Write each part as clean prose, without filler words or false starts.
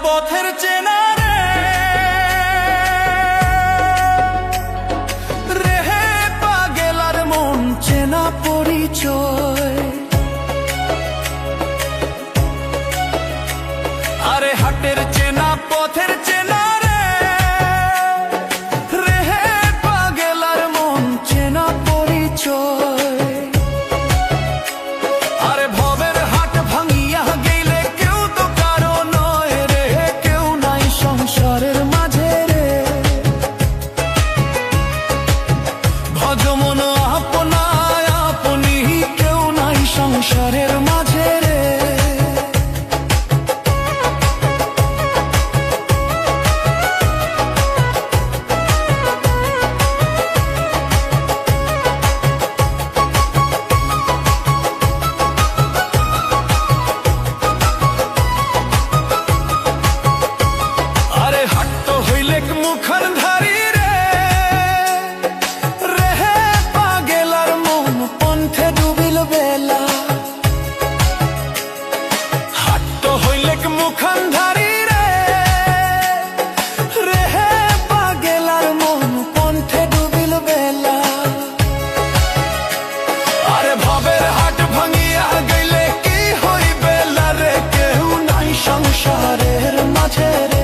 পথের চেনা রে, রেহে পাগেলার মন চেনা পরিচয়। আরে হাটের চেনা পথের চেনা রে, রেহে পাগেলার মন চেনা পরিচয়। আরে ভবের হাট ভাঙিয়া গেলে কেউ তো কারো নয় রে, কেউ নাই সংসারের মাঝে রে। ভজ মন আপনায় আপনি, কেউ নাই সংসারের মাঝে রে। মুখর ধারি রে, রেহে পাগেলার মন পন্থে ডুবিল বেলা। হাট হইলেক মুখর ধারি রে, রেহে পাগেলার মন পন্থে ডুবিল বেলা। আরে ভবের হাট ভাঙিয়া গেলে কি হইবে রে, কেউ নাই সংসারের মাঝে রে।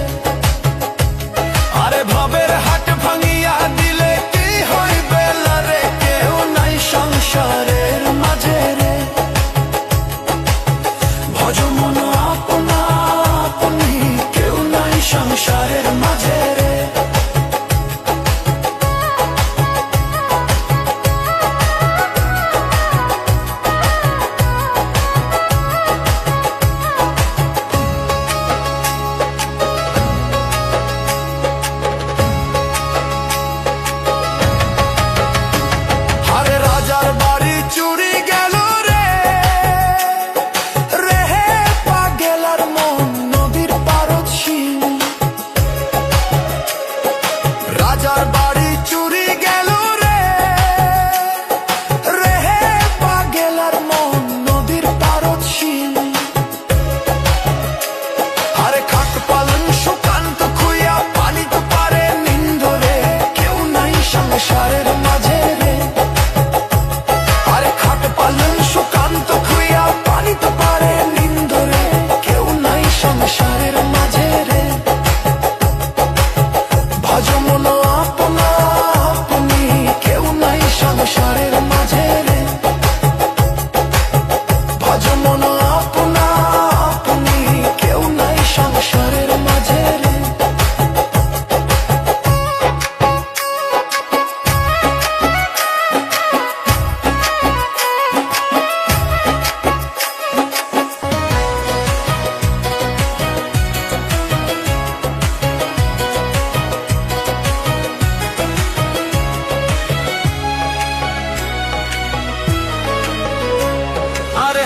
ভবের হাট ভাঙিয়া দিলে কি হইবে রে, কেউ নাই সংসারের মাঝে রে। ভজ মন আপনা আপনি, কেউ নাই সংসারের মাঝে রে। রাজার বাড়ি চুরি গেল রে, রেহে পাগেলার মন নদীর পারদ শিল। আরে খাট পালন সুকান্ত খুইয়া পানি তো পারে নিন্দ রে, কেউ নাই সংসারের মাঝে রে। আরে খাট পালন সুকান্ত খুইয়া পানি তো পারে নিন্দ রে, কেউ নাই সংসারের মাঝে রে। ভজ মন আপনা আপনি, কেউ নাই সংসারের মাঝে রে। ভজ মন আপনা আপনি, কেউ নাই সংসারের মাঝে রে।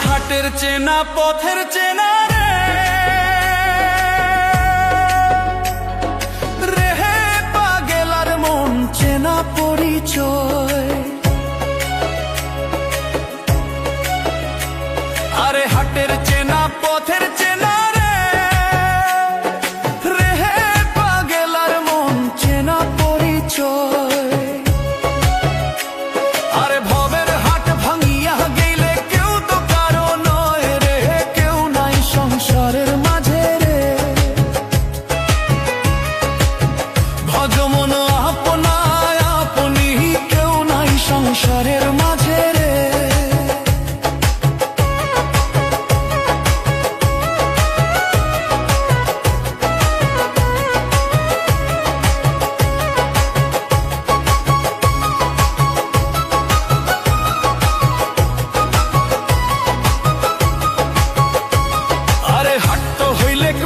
হাটের চেনা পথের চেনা রে, রেহে পাগেলার মন চেনা পরিচয়। আরে হাটের চেনা পথের চেনা রে, রেহে পাগেলার মন চেনা পরিচয়। আরে ভবের হাট ভাঙিয়া গেলে কেউ তো কারো নয় রে, কেউ নাই সংসারের মাঝে রে। ভজ মন আপনায় আপনি, কেউ নাই সংসারের মাঝে রে।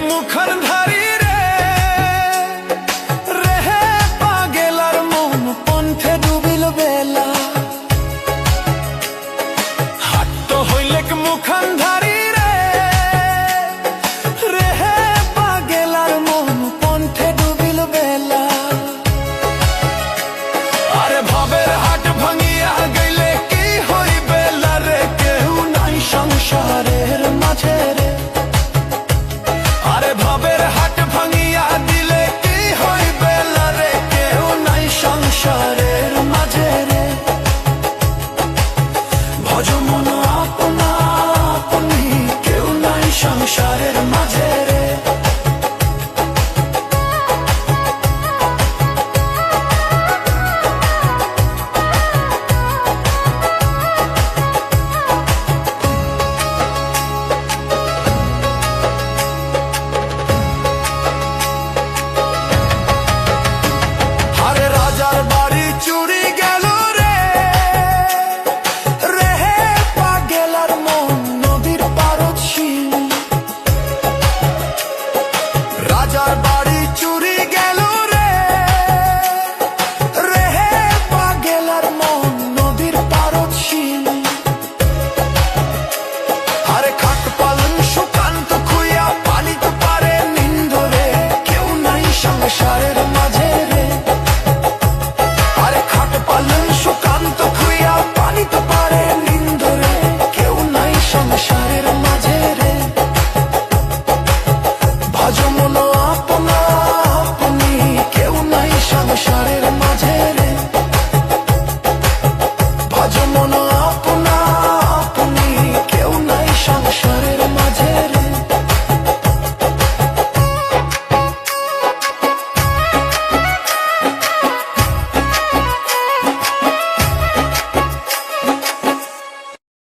মুখর ধারি রে, রেহে পাগেলার মন পন্থে ডুবিল বেলা।